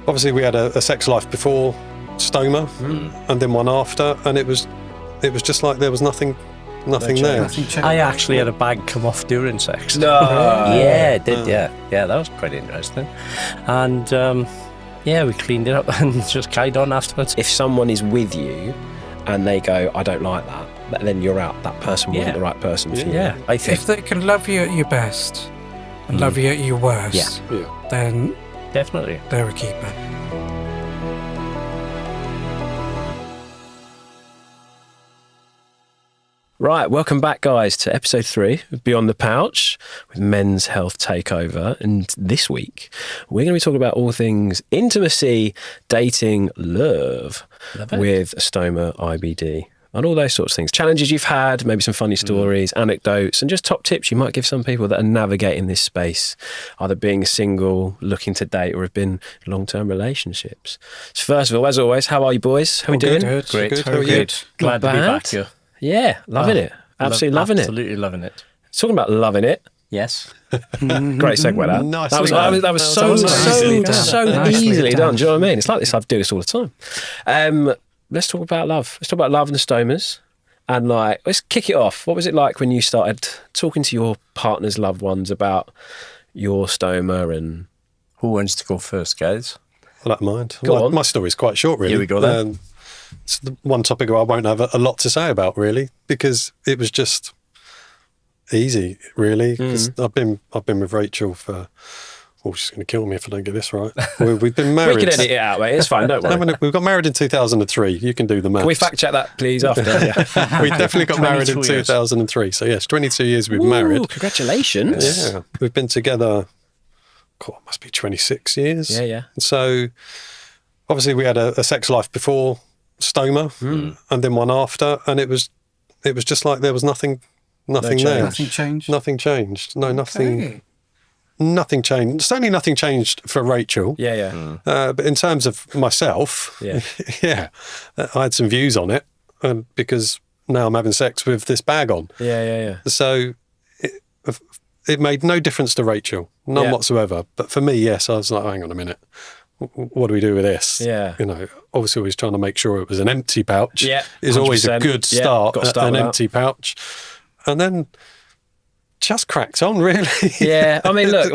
obviously we had a sex life before stoma, and then one after, and it was just like there was nothing there. I actually had a bag come off during sex. No. Yeah, it did. Yeah, that was quite interesting. And we cleaned it up and just carried on afterwards. If someone is with you and they go, I don't like that, then you're out. That person wasn't the right person for you. Yeah, I think. If they can love you at your best and love you at your worst, then Definitely. they're a keeper. Right, welcome back, guys, to episode 3 of Beyond the Pouch with Men's Health Takeover. And this week, we're going to be talking about all things intimacy, dating, love with stoma, IBD, and all those sorts of things. Challenges you've had, maybe some funny stories, anecdotes, and just top tips you might give some people that are navigating this space, either being single, looking to date, or have been in long-term relationships. So first of all, as always, how are you boys? How are we doing? Good. Great. Good. How are you? Glad to be bad. back here. Yeah, loving it. Absolutely loving it. Absolutely loving it. Talking about loving it. Yes. Great segue, that. Nicely That was so Nicely easily done. done. Do you know what I mean? It's like this. I do this all the time. Let's talk about love. Let's talk about love and stomas. And let's kick it off. What was it like when you started talking to your partner's loved ones about your stoma? And Who wants to go first, guys? I don't mind. Go on. My story's quite short, really. Here we go then. It's the one topic I won't have a lot to say about, really, because it was just easy, really. 'Cause I've been with Rachel for. Oh, she's going to kill me if I don't get this right. We've been married. we can edit it out, mate. It's fine. Don't worry. We got married in 2003. You can do the maths. Can we fact check that, please, after? Yeah. We definitely got married in 22 years. 2003. So yes, 22 years we've been married. Congratulations. Yeah, we've been together. God, it must be 26 years. Yeah. So obviously we had a sex life before stoma, and then one after, and it was just like there was nothing there. Nothing changed? Nothing changed. No, nothing. Okay. Nothing changed. Certainly nothing changed for Rachel. Yeah. But in terms of myself, Yeah. I had some views on it, because now I'm having sex with this bag on. Yeah. So it made no difference to Rachel, none whatsoever. But for me, yes, I was like, hang on a minute. What do we do with this? Yeah. Obviously always trying to make sure it was an empty pouch. Yeah, is always a 100%. good Yeah, start, got to start an with that. empty pouch. And then just cracked on, really. Yeah, I mean, look,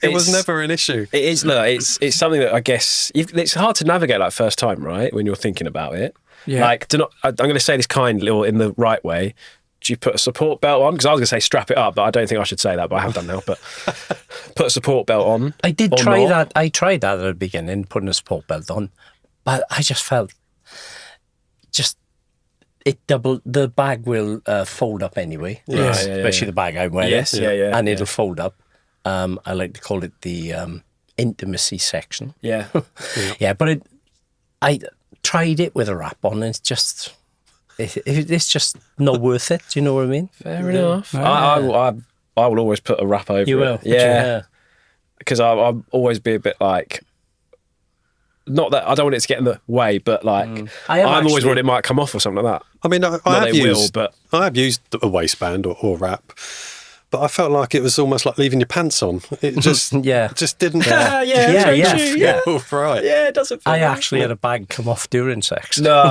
it was never an issue. It is. Look, it's something that I guess it's hard to navigate first time, right? When you're thinking about it. Yeah. I'm going to say this kindly or in the right way. Do you put a support belt on? Because I was going to say strap it up, but I don't think I should say that. But I have done now. But put a support belt on. I did or try not. that. I tried that at the beginning, putting a support belt on, but I just felt the bag will fold up anyway. Yes. Especially the bag I'm wearing. Yes, yeah. And it'll fold up. I like to call it the intimacy section. Yeah. Yeah, but I tried it with a wrap on, and it's just not worth it. Do you know what I mean? Fair enough. I will always put a wrap over You will? it. Yeah. Because I'll always be a bit not that I don't want it to get in the way, but I'm always worried it might come off or something like that. I mean, I have used a waistband or wrap, but I felt like it was almost like leaving your pants on. It just just didn't feel right. Yeah, it doesn't feel I right. actually had a bag come off during sex. No.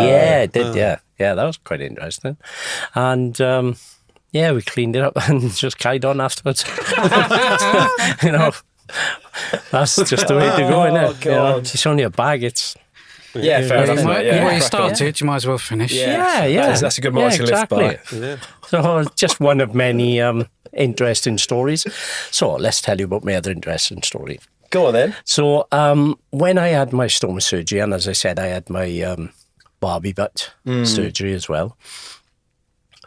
Yeah, it did. Yeah, that was quite interesting. And we cleaned it up and just carried on afterwards. That's just the way to go, isn't it? God. It's only a bag. It's Yeah, fair enough. mate. Yeah, Where you crack started, you might as well finish. yeah. That's a good mark to live by. Yeah. So just one of many interesting stories. So let's tell you about my other interesting story. Go on then. So when I had my stoma surgery, and as I said, I had my Barbie butt surgery as well.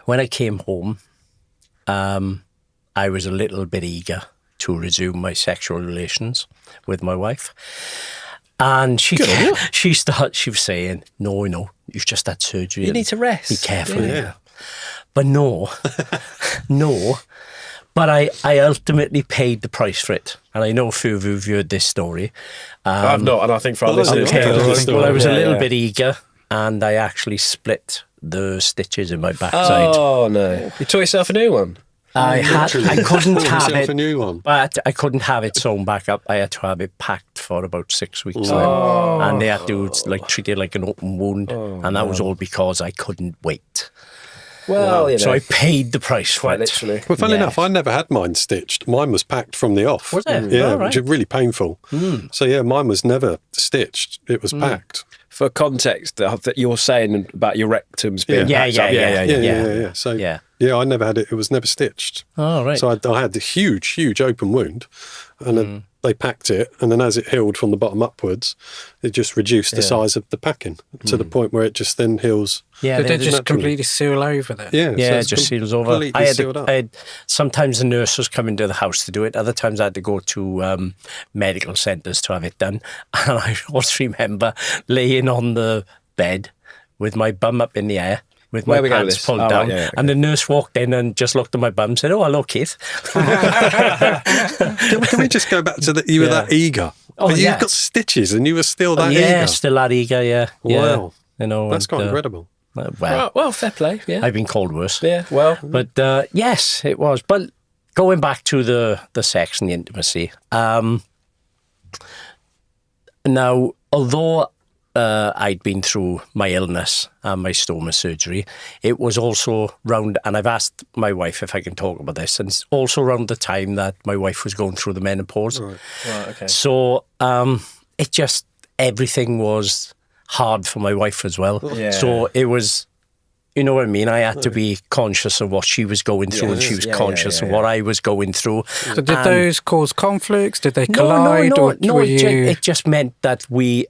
When I came home, I was a little bit eager to resume my sexual relations with my wife. And she was saying, no, you've just had surgery. You need to rest. Be careful. Yeah. But no. But I ultimately paid the price for it. And I know a few of you have heard this story. I've not, and I think for our listeners, Well, I was a little bit eager, and I actually split the stitches in my backside. Oh, no. You tore yourself a new one? I couldn't Bought have yourself it, a new one. but I couldn't have it sewn back up. I had to have it packed for about 6 weeks, and they had to treat it like an open wound, and that was all because I couldn't wait. Well, So I paid the price for quite it. literally. Well, funny enough, I never had mine stitched. Mine was packed from the off. Was it? Yeah, All right. which is really painful. So yeah, mine was never stitched. It was packed. For context, that you're saying about your rectums being Yeah. packed up. Yeah. So Yeah. I never had it. It was never stitched. Oh, right. So I had a huge open wound, and then they packed it, and then as it healed from the bottom upwards, it just reduced the size of the packing to the point where it just then heals. Yeah, Did they just naturally. completely seal over there? Yeah, Yeah, so it it's just seals over. completely sealed up. Sometimes the nurse was coming to the house to do it. Other times I had to go to medical centres to have it done. And I always remember laying on the bed with my bum up in the air, with my Where we go with pants this? pulled Oh, down. right, yeah, okay. And the nurse walked in and just looked at my bum and said, "Oh, hello, Keith." Can we just go back to that? You were that eager. Oh, But yeah. You've got stitches, and you were still that Yeah, eager. still that eager, yeah. Wow. You know, That's and, quite incredible. Well, fair play. Yeah. I've been called worse. Yeah. Well. But yes, it was. But going back to the sex and the intimacy, now, although I'd been through my illness and my stoma surgery, it was also round, and I've asked my wife if I can talk about this, and it's also around the time that my wife was going through the menopause. Right. Okay. So it just, everything was hard for my wife as well. Yeah. So it was, you know what I mean? I had to be conscious of what she was going through, and she was conscious of what I was going through. So did those cause conflicts? Did they No, collide? no, or no. were It just meant that we,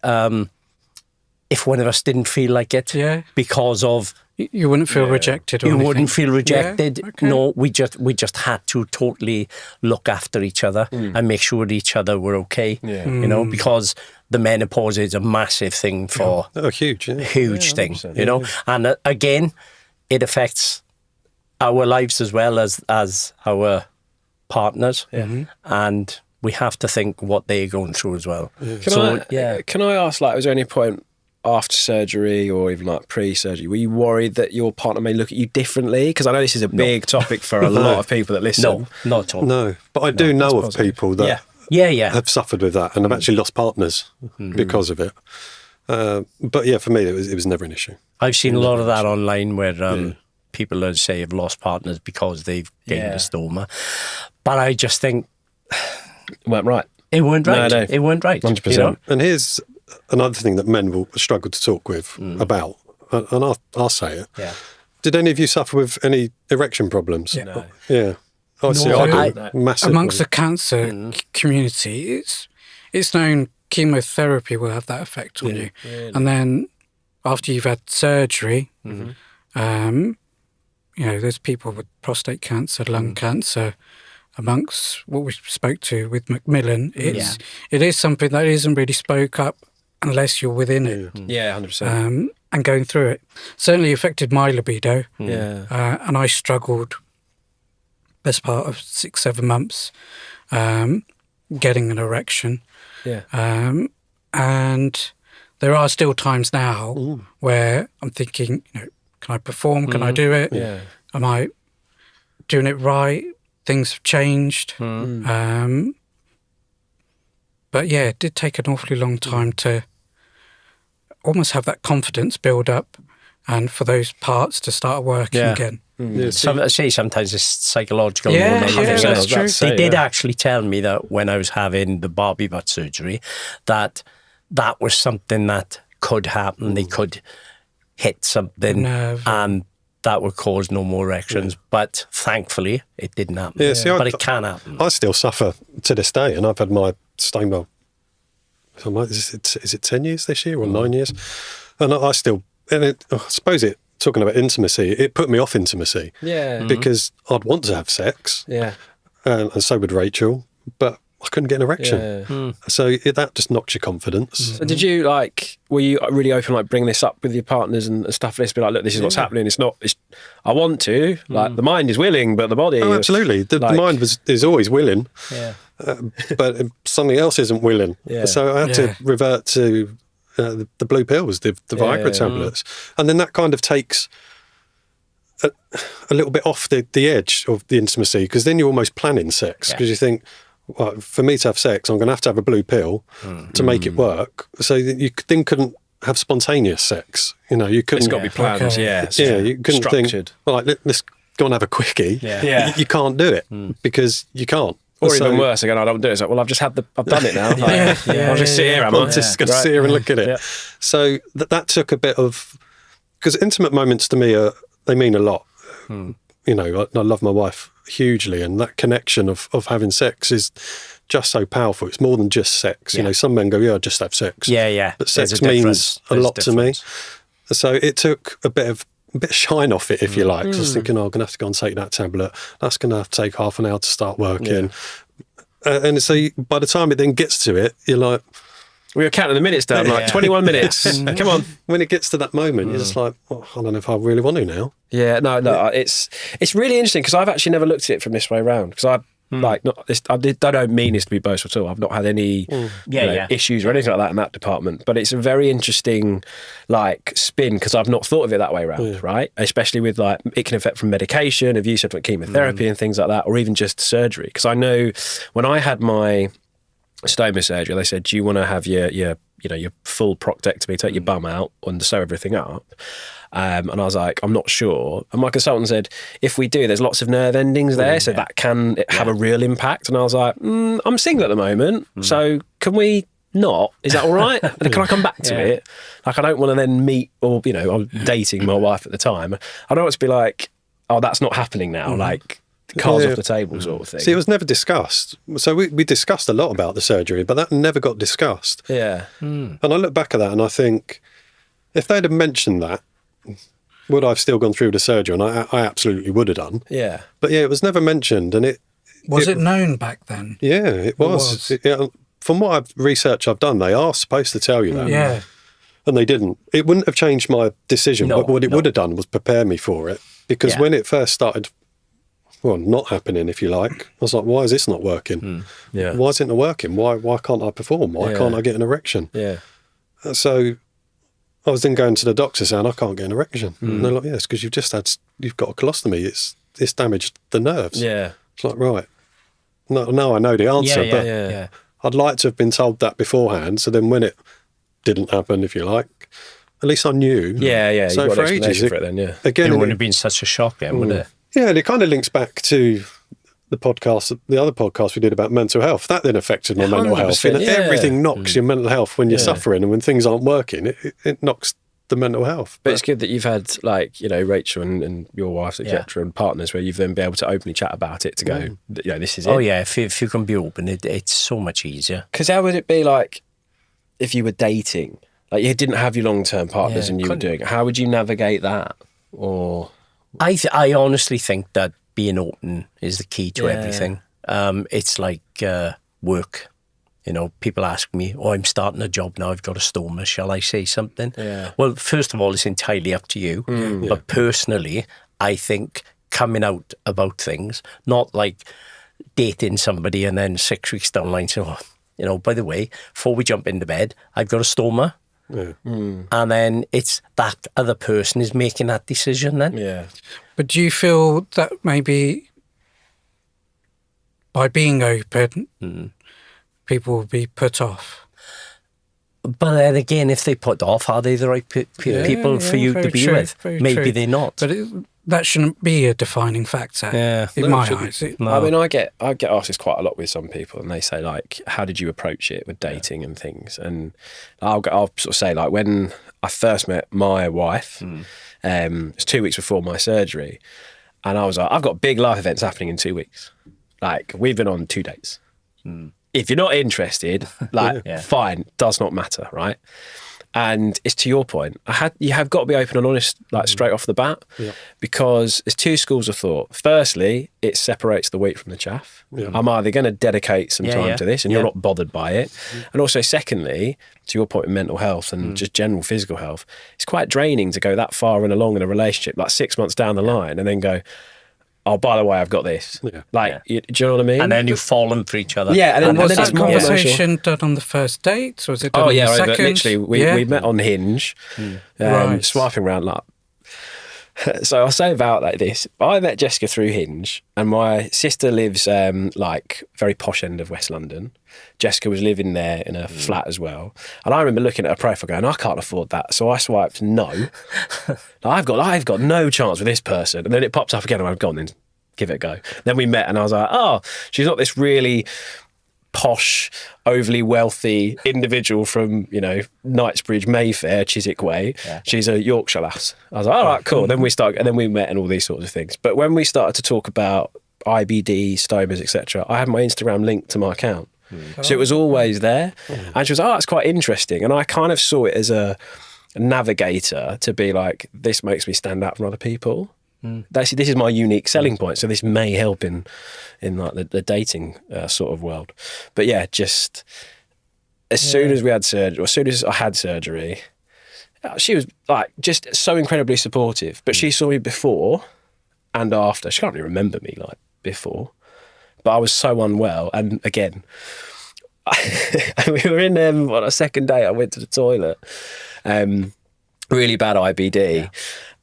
if one of us didn't feel like it, because of you wouldn't feel rejected or you anything? wouldn't feel rejected. Yeah, okay. No, we just had to totally look after each other and make sure that each other were okay. Yeah. You know, because the menopause is a massive thing for Oh, huge. Yeah. huge thing. You know, and again, it affects our lives as well as our partners, and we have to think what they're going through as well. Can I ask, like, was there any point after surgery or even like pre-surgery, were you worried that your partner may look at you differently? Because I know this is a big topic for a lot of people that listen. No, not at all. No, but I do know of people that have suffered with that and have actually lost partners because of it. But yeah, for me, it was never an issue. I've seen a lot of that online where people have say have lost partners because they've gained a stoma. But I just think It weren't right. it weren't right. No. It weren't right. 100%. You know? And here's another thing that men will struggle to talk with about, and I'll say it. Yeah. Did any of you suffer with any erection problems? Yeah. Yeah. Oh, see, No, I do. Massive. Amongst the cancer community, it's known chemotherapy will have that effect on you. Really? And then after you've had surgery, you know, there's people with prostate cancer, lung cancer. Amongst what we spoke to with Macmillan, it is something that isn't really spoke up unless you're within it. Yeah, 100%. And going through it certainly affected my libido. Yeah. And I struggled best part of 6-7 months getting an erection. Yeah. And there are still times now where I'm thinking, you know, can I perform? Can I do it? Yeah. Am I doing it right? Things have changed. But yeah, it did take an awfully long time to almost have that confidence build up and for those parts to start working again. I say sometimes it's psychological. Yeah, more than anything yeah, else. that's true. They did actually tell me that when I was having the Barbie butt surgery, that was something that could happen. They could hit something Nerve. and that would cause no more erections. But thankfully, it didn't happen. Yeah, see, but it can happen. I still suffer to this day, and I've had my stoma. Is it 10 years this year or 9 years? And I still, I suppose talking about intimacy, it put me off intimacy. Yeah. Because I'd want to have sex. Yeah. And so would Rachel, but I couldn't get an erection. Yeah. So that just knocks your confidence. So did you, were you really open, bring this up with your partners and stuff like this? Be like, look, this is what's happening. I want to. The mind is willing, but the body. Oh, absolutely. The mind is always willing. Yeah. But something else isn't willing. Yeah. So I had to revert to the blue pills, the Viagra tablets. And then that kind of takes a little bit off the edge of the intimacy, because then you're almost planning sex, because you think, well, for me to have sex, I'm going to have a blue pill to make it work. So that you then couldn't have spontaneous sex. You know, you couldn't. It's got to be planned. Okay. Yeah, You couldn't structured. think, all right, let's go and have a quickie. Yeah. You can't do it because you can't. Or So- even worse, again, I don't do it. It's like, well, I've done it now. Like, I'll just sit here, am I'm I? just going to sit here and look at it. Yeah. So that took a bit of, because intimate moments to me they mean a lot. You know, I love my wife hugely, and that connection of having sex is just so powerful. It's more than just sex. You know, some men go, "Yeah, I just have sex." Yeah. But There's sex a means difference. a There's lot to me. difference. So it took a bit of shine off it, if you like. 'Cause I was thinking, I'm going to have to go and take that tablet. That's going to have to take half an hour to start working. And so by the time it then gets to it, you're like, We were counting the minutes down, like 21 minutes. Come on. when it gets to that moment, you're just like, well, I don't know if I really want to now. Yeah, no, it's really interesting because I've actually never looked at it from this way around, because I don't mean this to be boastful at all. I've not had any issues or anything like that in that department. But it's a very interesting spin, because I've not thought of it that way around, right? Especially with it can affect from medication, if you said chemotherapy and things like that, or even just surgery. Because I know when I had my stoma surgery, they said, do you want to have your full proctectomy, take your bum out and sew everything up? And I was like, I'm not sure. And my consultant said, if we do, there's lots of nerve endings there, so that can have a real impact. And I was like, I'm single at the moment, so can we not? Is that all right? Can I come back to it? I don't want to then meet, or, I'm dating my wife at the time. I don't want to be like, oh, that's not happening now. Cards off the table sort of thing. See, it was never discussed. So we discussed a lot about the surgery, but that never got discussed. Yeah. And I look back at that and I think, if they'd have mentioned that, would I have still gone through the surgery? And I absolutely would have done. Yeah. But yeah, it was never mentioned. And Was it known back then? Yeah, it was. From what research I've done, they are supposed to tell you that. Yeah. And they didn't. It wouldn't have changed my decision. No, But what it would have done was prepare me for it. Because when it first started, not happening, if you like, I was like, why is this not working? Yeah. Why isn't it working? Why can't I perform? Why can't I get an erection? Yeah. So I was then going to the doctor saying, I can't get an erection. And they're like, yes, because you've got a colostomy. It's damaged the nerves. Yeah. It's like, right. No, I know the answer, but Yeah. I'd like to have been told that beforehand. So then when it didn't happen, if you like, at least I knew. Yeah. So You've got for an explanation ages, for it then, yeah. Again, It wouldn't have been such a shock then, would it? yeah, and it kind of links back to the other podcast we did about mental health. That then affected my mental health. 100%, And everything knocks your mental health when you're suffering, and when things aren't working, it knocks the mental health. But it's good that you've had Rachel and your wife, etc., and partners where you've then been able to openly chat about it to go, this is it. Oh yeah, if you can be open, it's so much easier. Because how would it be if you were dating, you didn't have your long-term partners and you were doing it? How would you navigate that? Or I honestly think that being open is the key to everything. It's like work. People ask me, I'm starting a job now, I've got a stoma, shall I say something? Yeah. Well, first of all, it's entirely up to you. But personally, I think coming out about things, not like dating somebody and then 6 weeks down the line saying, by the way, before we jump into bed, I've got a stoma. Yeah. And then it's that other person is making that decision then. yeah. But do you feel that maybe by being open, people will be put off? But then again, if they put off, are they the right people for you to be with? Maybe they're not. But that shouldn't be a defining factor in my eyes. I mean, I get asked this quite a lot with some people, and they say how did you approach it with dating and things? And I'll sort of say when I first met my wife, it was 2 weeks before my surgery, and I was like, I've got big life events happening in 2 weeks. We've been on 2 dates. If you're not interested, fine, does not matter, right? And it's to your point. You have got to be open and honest, straight off the bat, because there's two schools of thought. Firstly, it separates the wheat from the chaff. I'm either going to dedicate some time to this, and you're not bothered by it. And also, secondly, to your point with mental health and just general physical health, it's quite draining to go that far and along in a relationship, 6 months down the line, and then go, oh, by the way, I've got this. Do you know what I mean? And then you've fallen for each other. Yeah, And was that it's more conversation done on the first date, or was it done on the second? Literally, we met on Hinge, swiping around So I'll say about like this. I met Jessica through Hinge, and my sister lives like very posh end of West London. Jessica was living there in a flat as well. And I remember looking at her profile going, I can't afford that. So I swiped no. I've got no chance with this person. And then it popped up again and I've gone, then give it a go. Then we met and I was like, oh, she's not this really posh, overly wealthy individual from, Knightsbridge, Mayfair, Chiswick Way. Yeah. She's a Yorkshire lass. I was like, all right, cool. Then we met and all these sorts of things. But when we started to talk about IBD, stomas, etc., I had my Instagram linked to my account. So it was always there. And she was like, oh, that's quite interesting. And I kind of saw it as a navigator to be like, this makes me stand out from other people. This is my unique selling point. So this may help in like the dating sort of world. But yeah, just as soon as we had surgery, or as soon as I had surgery, she was like just so incredibly supportive. But she saw me before and after. She can't really remember me like before, but I was so unwell. And again, we were in on a second day. I went to the toilet, really bad IBD,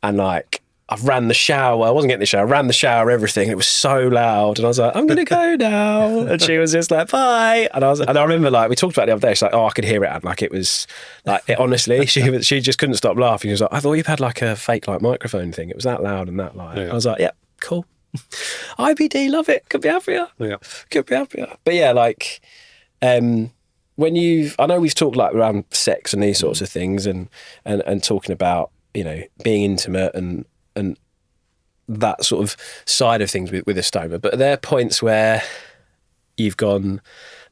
and like. I ran the shower. I wasn't getting the shower. I ran the shower, everything. It was so loud. And I was like, I'm going to go now. And she was just like, bye. And I remember like, we talked about it the other day. She's like, oh, I could hear it. And like, it was like, honestly, she just couldn't stop laughing. She was like, I thought you've had like a fake like microphone thing. It was that loud and that light. Yeah. I was like, yeah, cool. IBD, love it. Could be happier. Yeah. Could be happier. But yeah, like, I know we've talked like around sex and these sorts of things and talking about, being intimate and that sort of side of things with a stoma. But there are points where you've gone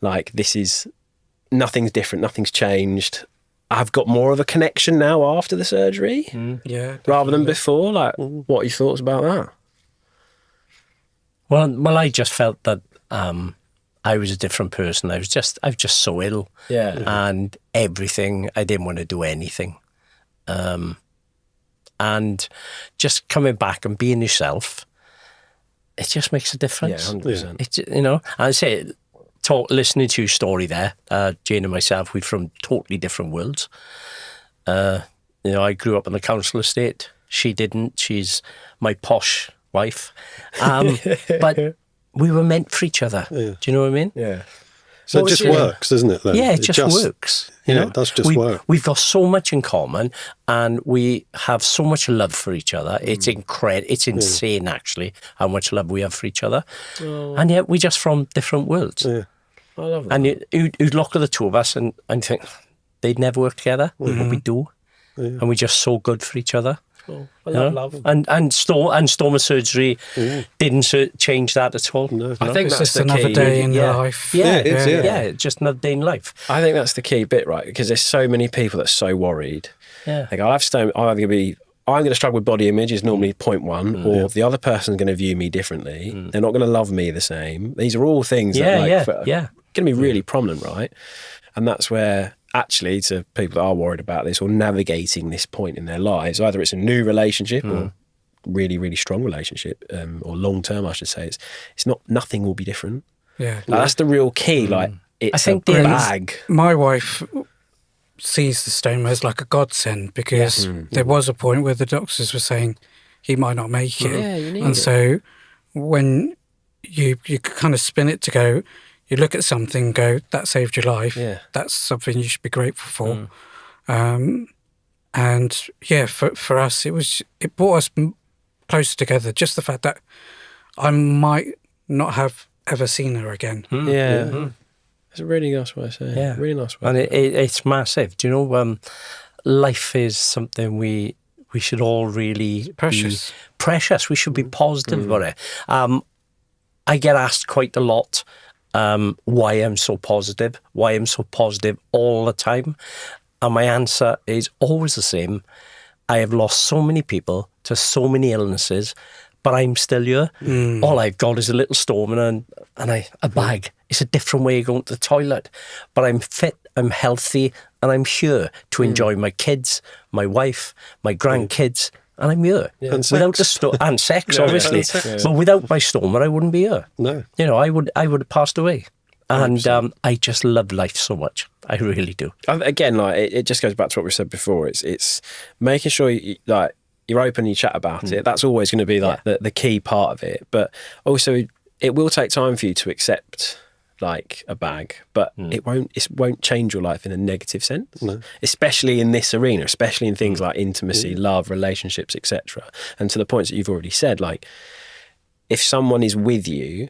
like, nothing's different, nothing's changed. I've got more of a connection now after the surgery, rather than before. Like, what are your thoughts about that? Well, I just felt that I was a different person. I was just so ill, and everything. I didn't want to do anything. And just coming back and being yourself, it just makes a difference. Yeah, 100%. It's, I say, listening to your story there, Jane and myself, we're from totally different worlds. I grew up on the council estate. She didn't. She's my posh wife. But we were meant for each other. Yeah. Do you know what I mean? Yeah. So it just works, doesn't it, then? Yeah, it just works. It does just work. We've got so much in common and we have so much love for each other. It's incredible. It's insane, actually, how much love we have for each other. Oh. And yet we're just from different worlds. Yeah. I love that. And you'd look at the two of us and think, they'd never work together, but we do. Yeah. And we're just so good for each other. Oh, I love. And stoma surgery didn't change that at all. No. I think it's that's just another day in life. Yeah, just another day in life. I think that's the key bit, right? Because there's so many people that are so worried. Yeah. Like, I'm going to struggle with body image is normally point one, or the other person's going to view me differently. They're not going to love me the same. These are all things that are going to be really prominent, right? And that's where, actually, to people that are worried about this or navigating this point in their lives, either it's a new relationship or really, really strong relationship, or long-term, I should say, it's not, nothing will be different. Yeah. Like, that's the real key. Like, it's a bag. My wife sees the stoma as like a godsend because there was a point where the doctors were saying he might not make it. Yeah, you need and it. So when you kind of spin it to go, you look at something and go, that saved your life. Yeah. That's something you should be grateful for. And yeah, for us, it brought us closer together. Just the fact that I might not have ever seen her again. Yeah. It's a really nice way to say it. Yeah. Really nice way. And it's massive. Do you know, life is something we should all really be precious. We should be positive about it. I get asked quite a lot why I'm so positive all the time. And my answer is always the same. I have lost so many people to so many illnesses, but I'm still here. All I've got is a little stoma and a bag. It's a different way of going to the toilet. But I'm fit, I'm healthy, and I'm here to enjoy my kids, my wife, my grandkids, and I'm here. Yeah. And without sex. And sex, obviously. And sex. But without my stoma, I wouldn't be here. No. I would have passed away. And I just love life so much. I really do. Again, like it just goes back to what we said before. It's making sure you're open, you chat about it. That's always going to be like the key part of it. But also, it will take time for you to accept like a bag, but it won't change your life in a negative sense. No. Especially in this arena, especially in things like intimacy, love, relationships, etc. And to the points that you've already said, like if someone is with you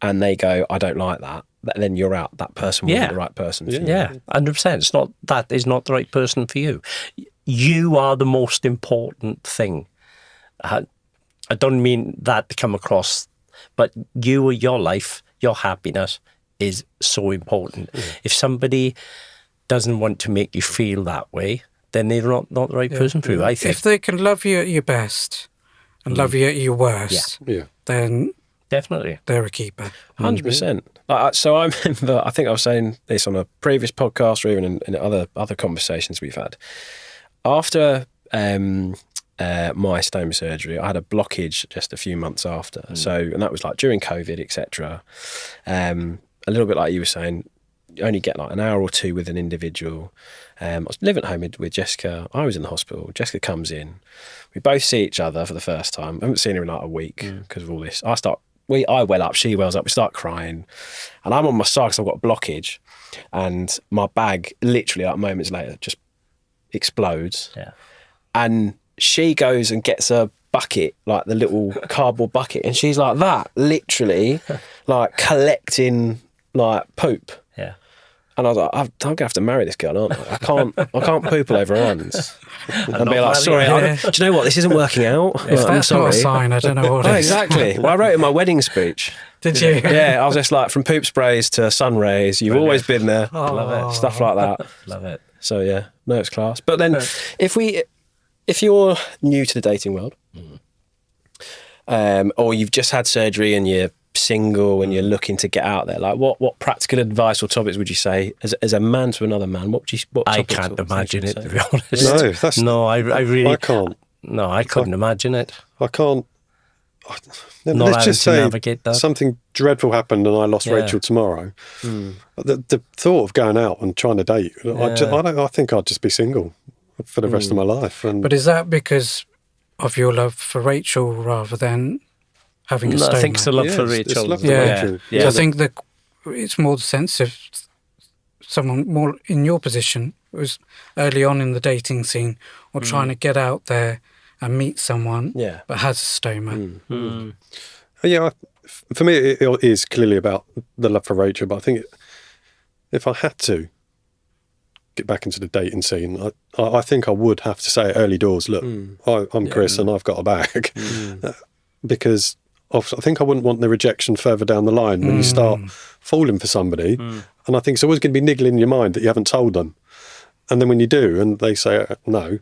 and they go, I don't like that, then you're out. That person wasn't the right person for you. Yeah, 100%. It's not, that is not the right person for you. You are the most important thing. I don't mean that to come across, but you, your life, your happiness is so important. If somebody doesn't want to make you feel that way, then they're not the right person for you, I think. If they can love you at your best and love you at your worst, then definitely they're a keeper. 100%. So I remember, I think I was saying this on a previous podcast or even in other conversations we've had. After my stoma surgery, I had a blockage just a few months after. And that was like during COVID, etc. A little bit like you were saying, you only get like an hour or two with an individual. I was living at home with Jessica. I was in the hospital. Jessica comes in. We both see each other for the first time. I haven't seen her in like a week because of all this. I well up, she wells up, we start crying. And I'm on my side because I've got a blockage. And my bag literally like moments later just explodes. Yeah. And she goes and gets a bucket, like the little cardboard bucket. And she's like that, literally like collecting like poop. Yeah. And I was like, I'm going to have to marry this girl, aren't I? I can't poop all over her hands. And be like, sorry, do you know what? This isn't working out. If that's not a sign, I don't know what it is. Exactly. Well, I wrote in my wedding speech. Did you? Yeah, I was just like, from poop sprays to sun rays, you've always been there. Love it. Stuff like that. Love it. So yeah, no, it's class. But then if you're new to the dating world, or you've just had surgery and you're single and you're looking to get out there, like what practical advice or topics would you say as a man to another man? I can't imagine it, to be honest. I really can't. No, I couldn't imagine it. I can't. Let's just say something dreadful happened and I lost Rachel tomorrow. The thought of going out and trying to date, I think I'd just be single for the rest of my life. But is that because of your love for Rachel rather than having a stoma? I think it's a love for Rachel. It's love for Rachel. Yeah. So I think that it's more the sense of someone more in your position was early on in the dating scene or trying to get out there and meet someone but has a stoma. Yeah, for me it is clearly about the love for Rachel, but I think if I had to get back into the dating scene, I think I would have to say early doors, look, I'm Chris and I've got a bag. Because I think I wouldn't want the rejection further down the line when you start falling for somebody. And I think it's always going to be niggling in your mind that you haven't told them. And then when you do and they say no,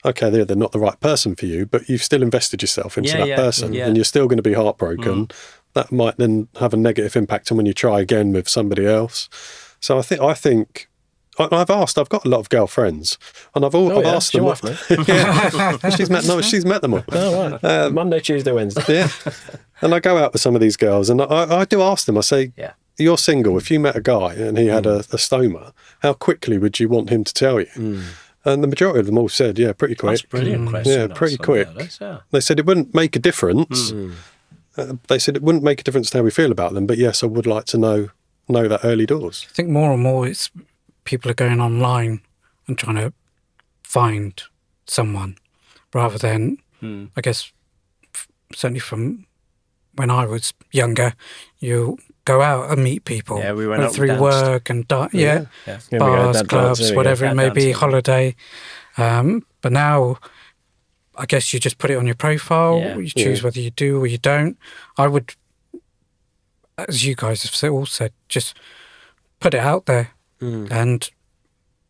okay, they're not the right person for you, but you've still invested yourself into that person and you're still going to be heartbroken. That might then have a negative impact on when you try again with somebody else. So I think I've got a lot of girlfriends, and I've asked them. She's met them all. Oh, right. Monday, Tuesday, Wednesday. Yeah, and I go out with some of these girls, and I do ask them. I say, "You're single. If you met a guy and he had a stoma, how quickly would you want him to tell you?" And the majority of them all said, "Yeah, pretty quick." That's a brilliant question. Yeah, pretty quick. They said it wouldn't make a difference. They said it wouldn't make a difference to how we feel about them, but yes, I would like to know that early doors. I think more and more it's people are going online and trying to find someone rather than, I guess, certainly from when I was younger, you go out and meet people. Yeah, we went out through and work and bars, clubs, whatever it may be, holiday. But now, I guess you just put it on your profile. You choose whether you do or you don't. I would, as you guys have all said, just put it out there. And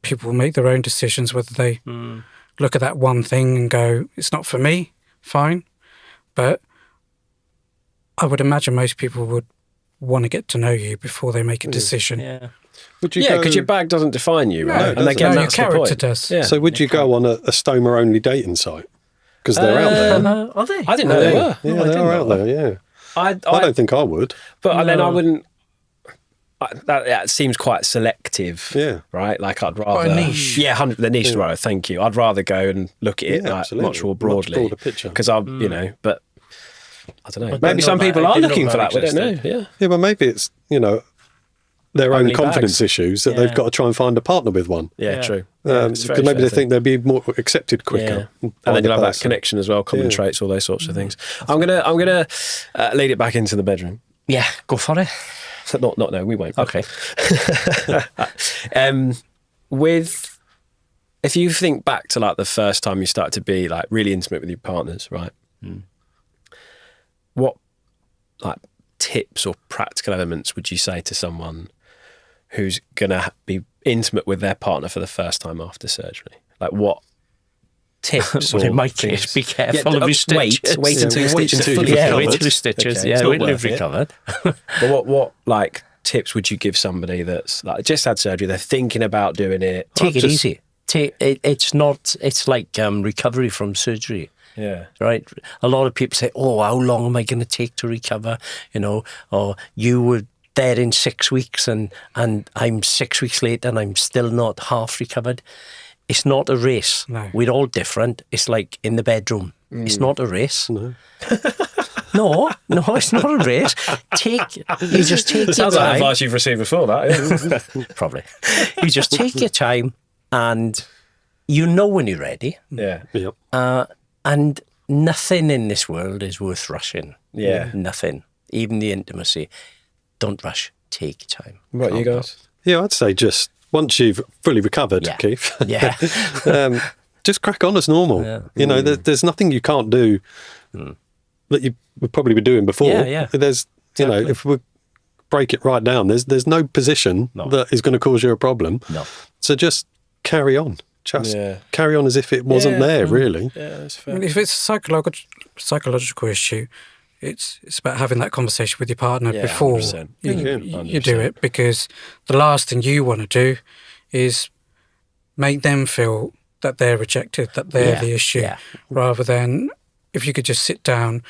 people will make their own decisions whether they look at that one thing and go, it's not for me, fine. But I would imagine most people would want to get to know you before they make a decision. Yeah. Because your bag doesn't define you, right? No, and again, your that's character the point. does. Yeah. So would you go on a stoma-only dating site? Because they're out there. Are they? I didn't know they were. Yeah, they are out there, yeah. I don't think I would. But then I wouldn't... that seems quite selective. Yeah. Right. Like I'd rather Quite a niche. Yeah, the niche. Right. Thank you. I'd rather go and look at it Yeah, like absolutely. much more Much broadly, broader picture. because you know, but I don't know. But Maybe don't some know people that- I are didn't know looking for that that. We don't know. existed. Yeah. Yeah, but maybe it's, their own Only confidence bags. issues that they've Yeah. got to try and find a partner with one. Yeah. Yeah. True. Because It's a very maybe fair they think they'll be more accepted quicker. Yeah. by And then the you'll have that person. connection as well, common Yeah. traits, all those sorts of things. I'm gonna lead it back into the bedroom. Yeah, go for it. Not no, we won't. Okay. If you think back to like the first time you started to be like really intimate with your partners, right? What like tips or practical elements would you say to someone who's gonna be intimate with their partner for the first time after surgery? Like what tips? Well, or in my things? case, be careful of your Wait stitches. until your wait stitches until are you've fully Yeah, recovered. wait till the stitches. Okay, Yeah, it's not wait till worth you've it. recovered. But what like tips would you give somebody that's like just had surgery, they're thinking about doing it? Take it Just- easy. It's like recovery from surgery. Yeah. Right. A lot of people say, "Oh, how long am I going to take to recover?" Or you were there in 6 weeks, and I'm 6 weeks later, and I'm still not half recovered. It's not a race. No. We're all different. It's like in the bedroom. It's not a race. No. No, it's not a race. You just take your Sounds like time. advice you've received before that. Yeah. Probably. You just take your time, and you know when you're ready. Yeah. Yep. And nothing in this world is worth rushing. Yeah. Nothing. Even the intimacy. Don't rush. Take your time. What you guys? Yeah, I'd say just once you've fully recovered, Yeah. Keith, Yeah. just crack on as normal. Yeah. There's nothing you can't do that you would probably be doing before. Yeah. There's, if we break it right down, there's no position that is going to cause you a problem. No. So just carry on. Just Yeah. carry on as if it wasn't Yeah. there, really. Yeah, that's I fair. mean, if it's a psychological issue, it's about having that conversation with your partner Yeah, before 100%. you, Yeah, you do it, because the last thing you want to do is make them feel that they're rejected, that they're the issue, yeah. rather than if you could just sit down.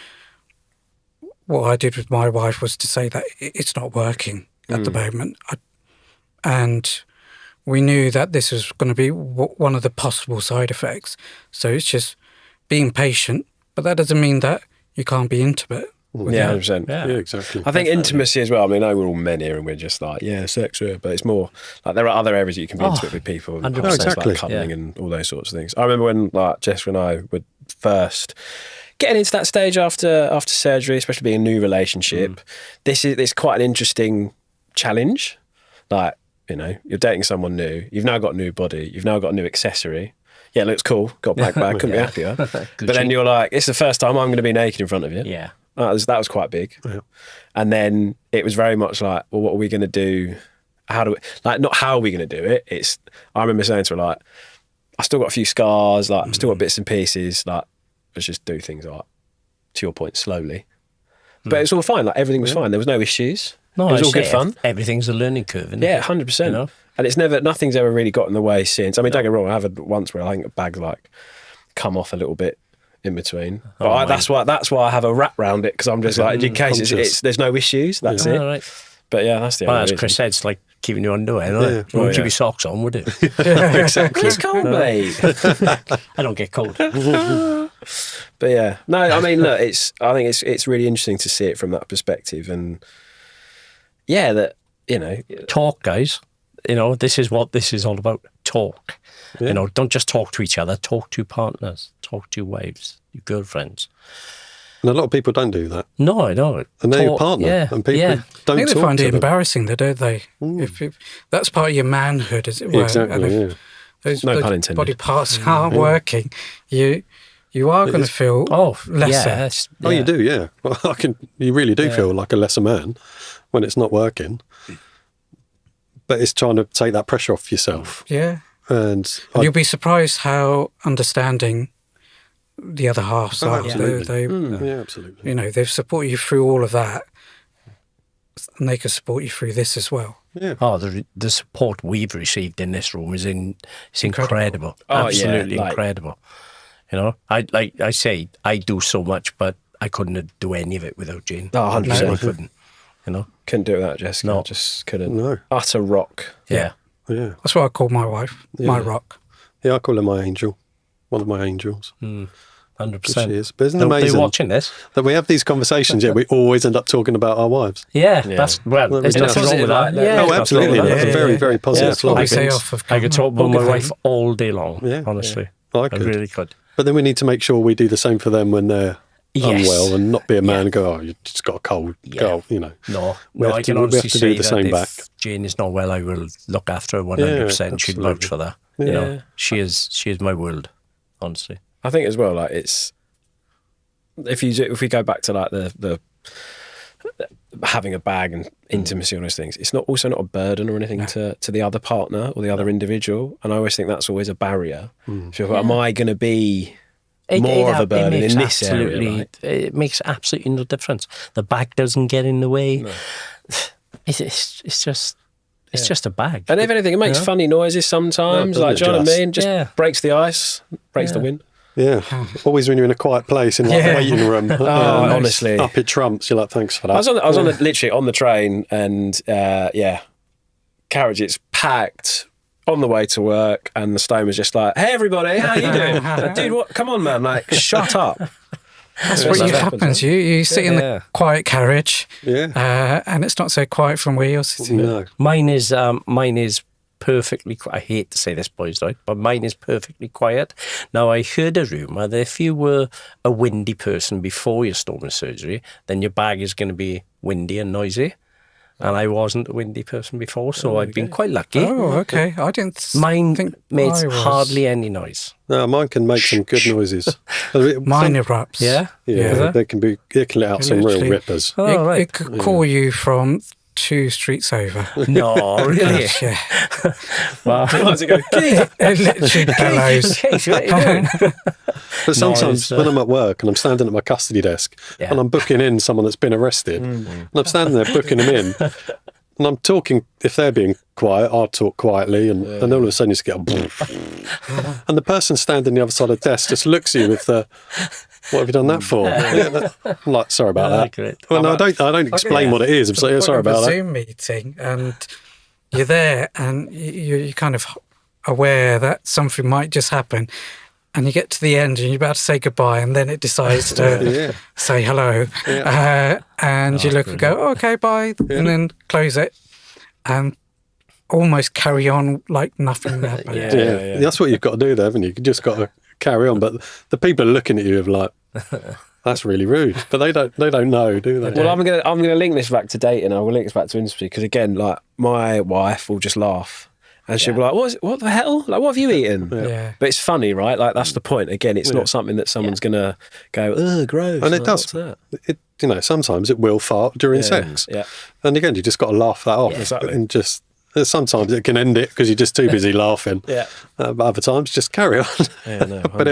What I did with my wife was to say that it's not working at the moment. And we knew that this was going to be one of the possible side effects. So it's just being patient, but that doesn't mean that you can't be intimate. Yeah, 100%. Yeah. Yeah, exactly. I think intimacy as well. I mean, I know we're all men here and we're just like, yeah, sex, yeah, but it's more like there are other areas that you can be intimate with people. 100%. Like Exactly. cuddling Yeah. and all those sorts of things. I remember when like Jessica and I were first getting into that stage after surgery, especially being a new relationship. It's quite an interesting challenge. Like, you're dating someone new. You've now got a new body. You've now got a new accessory. Yeah, it looks cool. Got a black bag. Couldn't be happier. But then you're like, it's the first time I'm going to be naked in front of you. Yeah. That was quite big. Yeah. And then it was very much like, well, what are we going to do? Not how are we going to do it? I remember saying to her, like, I still got a few scars, like, I've still got bits and pieces, like, let's just do things like, to your point, slowly. But it's all fine. Like, everything was fine. There was no issues. No, it was I all say good fun. Everything's a learning curve, isn't Yeah, it? 100%. And nothing's ever really got in the way since. I mean, don't get me wrong, I've had once where I think a bag's like come off a little bit in between. But that's why I have a wrap round it, because I'm just like, in case there's no issues, that's it. All right. But yeah, that's the Well, only as reason. Chris said, it's like keeping your underwear. You Yeah. won't keep yeah. your socks on, would it? Exactly. It's cold, mate. I don't get cold. But yeah, no, I mean, look, I think it's really interesting to see it from that perspective, and yeah, that Talk, guys. This is what this is all about. Talk. Yeah. Don't just talk to each other. Talk to partners. Talk to wives, your girlfriends. And a lot of people don't do that. No, I don't. And they're your Talk- partner. Yeah, And people yeah. I don't think they talk find to it them. embarrassing, though, don't they? If that's part of your manhood, as it were. Exactly, And if yeah. those No pun intended. body parts aren't working, you are going to feel lesser. Yeah, Oh, you do, yeah. Well, you really do feel like a lesser man when it's not working. But it's trying to take that pressure off yourself. Yeah. And You'll be surprised how understanding the other half are. absolutely. They, yeah, absolutely. they've supported you through all of that, and they can support you through this as well. Yeah. Oh, the support we've received in this room is incredible. Oh, yeah, Absolutely like- incredible. I say, I do so much, but I couldn't do any of it without Jane. Oh, 100%. I couldn't. you know. Couldn't do it without Jessica. No. Just couldn't. No. Utter rock. Yeah. Yeah. That's what I call my wife, my rock. Yeah, I call her my angel. One of my angels. 100%. She is. But isn't it They're amazing watching this. that we have these conversations, yet we always end up talking about our wives? Yeah, Yeah. that's, well, there's In a nothing wrong with that. positive light, Yeah, Oh, there's nothing absolutely. wrong with That's that. a very, very positive That's light. what We say off of I could talk about my Good wife thing. all day long, Yeah. honestly. I I could. really could. But then we need to make sure we do the same for them when they're Yes. unwell, and not be a man and go, oh, you just got a cold. Go, you know. No, We have I to- can we have honestly to do say the that same if back. Jane is not well, I will look after her 100%. She'd absolutely. vouch for that. You Yeah. know, she is my world, honestly. I think as well, like it's if we go back to like the having a bag and intimacy on those things, it's not a burden or anything to the other partner or the other individual. And I always think that's always a barrier. So am I going to be more of a burden in this area? Right? It makes absolutely no difference. The bag doesn't get in the way. No. It's just a bag. And if anything, it makes funny noises sometimes. No, like, do you know what I mean? Just Yeah. breaks the ice, breaks the wind. Yeah. Always when you're in a quiet place in like the waiting room. Honestly. Up it trumps. You're like, thanks for that. I was literally on the train and carriage, it's packed on the way to work, and the stone was just like, hey everybody, how you doing? Like, dude, what? Come on, man, like shut up. That's what happens. You sit in the quiet carriage, and it's not so quiet from where you're sitting. No. Mine is perfectly. I hate to say this, boys, right? But mine is perfectly quiet. Now, I heard a rumor that if you were a windy person before your stoma surgery, then your bag is going to be windy and noisy. And I wasn't a windy person before, so I've been quite lucky. Oh, okay. I didn't Mine think makes I was. hardly any noise. No, mine can make some good noises. Mine erupts. Yeah? Yeah, they can let out some real Literally. rippers. Oh, right. It could call you from 2 streets over. No, really? Yeah. Wow. It literally bellows. Keith, what are you doing? But sometimes it's, when I'm at work and I'm standing at my custody desk and I'm booking in someone that's been arrested, and I'm standing there booking them in, and I'm talking, if they're being quiet, I'll talk quietly, and then all of a sudden you just get a and the person standing the other side of the desk just looks at you with the, what have you done that for? I'm like, sorry about that. Great. Well, no, I don't explain what it is. I'm like, sorry about a that. Zoom meeting, and you're there, and you're kind of aware that something might just happen, and you get to the end, and you're about to say goodbye, and then it decides to say hello, and you look and go, oh, okay, bye, and then close it, and almost carry on like nothing happened. Yeah. That's what you've got to do there, haven't you? You've just got to carry on. But the people are looking at you like, that's really rude. But they don't know, do they? Well, I'm gonna link this back to dating. I will link this back to intimacy because again, like my wife will just laugh. And she'll be like, what the hell? Like, what have you eaten? Yeah. But it's funny, right? Like, that's the point. Again, it's not something that someone's going to go, ugh, gross. And it Like, does. what's that? Sometimes it will fart during sex. Yeah. And again, you just got to laugh that off. Exactly. And just, sometimes it can end it because you're just too busy laughing. Yeah. But other times, just carry on. Yeah, no, 100%. But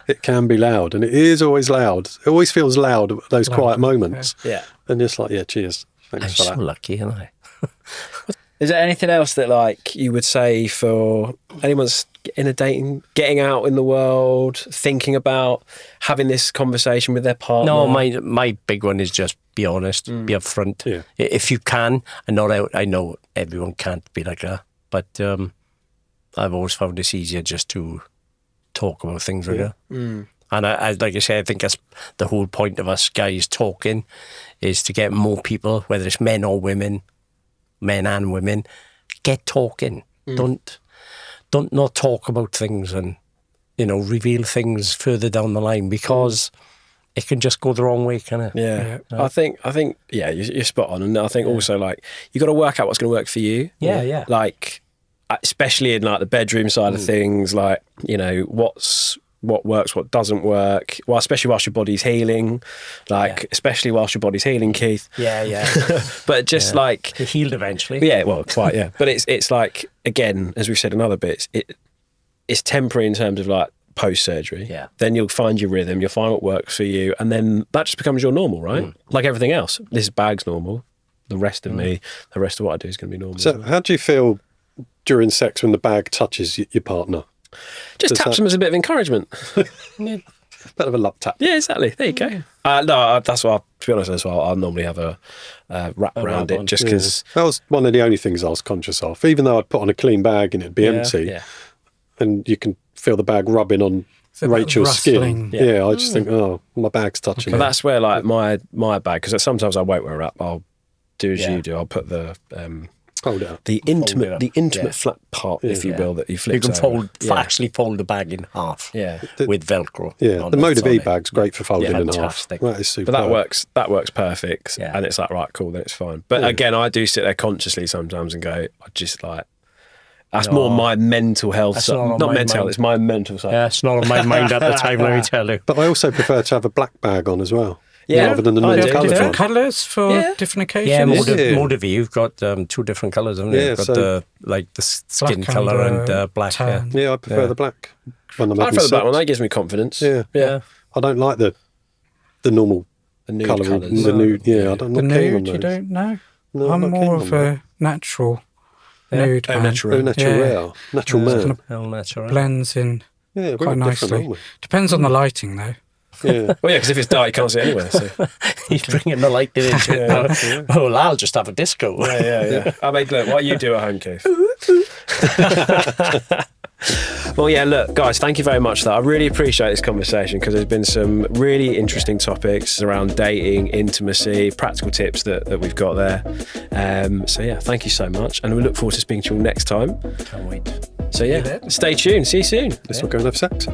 it can be loud. And it is always loud. It always feels loud, those quiet moments. Yeah. And just like, cheers. Thanks I'm for so that. lucky, aren't I? Is there anything else that, like, you would say for anyone's getting out in the world, thinking about having this conversation with their partner? No, my big one is just be honest, be upfront. Yeah. If you can, I know everyone can't be like that, but I've always found it's easier just to talk about things like that. And I like I say, I think that's the whole point of us guys talking, is to get more people, whether it's men or women, men and women, get talking. Don't not talk about things and, reveal things further down the line, because it can just go the wrong way, can it? Yeah. I think, you're spot on. And I think also, like, you got to work out what's going to work for you. Yeah. Like, especially in, like, the bedroom side of things, like, what works, what doesn't work. Well, especially whilst your body's healing, especially whilst your body's healing, Keith. Yeah. But just like It healed eventually. Yeah, well, quite, yeah. But it's like, again, as we've said in other bits, it's temporary in terms of like post-surgery. Yeah. Then you'll find your rhythm, you'll find what works for you, and then that just becomes your normal, right? Like everything else. This bag's normal. The rest of me, the rest of what I do is going to be normal. So how do you feel during sex when the bag touches your partner? Just taps them as a bit of encouragement. Bit of a love tap. Yeah, exactly. There you go. That's why, to be honest as well, I'll normally have a wrap around it just because... That was one of the only things I was conscious of. Even though I'd put on a clean bag and it'd be empty, Yeah. and you can feel the bag rubbing on Rachel's skin. Yeah, I just think, my bag's touching But it. that's where, like, my bag, because sometimes I won't wear a wrap. I'll do as you do. I'll put the... Hold it up. The intimate flat part, if you will, that you flip. You can actually fold the bag in half. Yeah, with Velcro. Yeah, the Motor V bag's great for folding in half. Fantastic. That is super. But that works perfect, and it's like, right, cool, then it's fine. But again, I do sit there consciously sometimes and go, I just like. That's more my mental health side. Not mental health, it's my mental side. Yeah, it's not on my mind at the time, let me tell you. But I also prefer to have a black bag on as well. Yeah, rather than the I do. normal colours Different one. colours for different occasions. Yeah, Motor V, you've got 2 different colours, haven't you? Yeah, You've got so- the skin Black colour and, and black. tan. Yeah, I prefer the black. When I'm I having prefer the black sex. one, that gives me confidence. Yeah. I don't like the normal The nude colour. colours. The nude, I don't The not keen on nude, those. you don't know? No, I'm not keen more on of that. a natural nude man. natural. Natural, natural man. Kind of Hell, that's all right. blends in Yeah, we're quite different, nicely. aren't Depends on the lighting, though. we? Yeah. Well, yeah, because if it's dark, you can't see it anywhere. So. He's bringing the light into it. Well, I'll just have a disco. Yeah. I mean, look, what you do at home, Keith. Well, yeah, look, guys, thank you very much for that. I really appreciate this conversation because there's been some really interesting topics around dating, intimacy, practical tips that we've got there. So, yeah, thank you so much. And we look forward to speaking to you all next time. Can't wait. So, yeah, stay tuned. See you soon. Let's not go and have sex.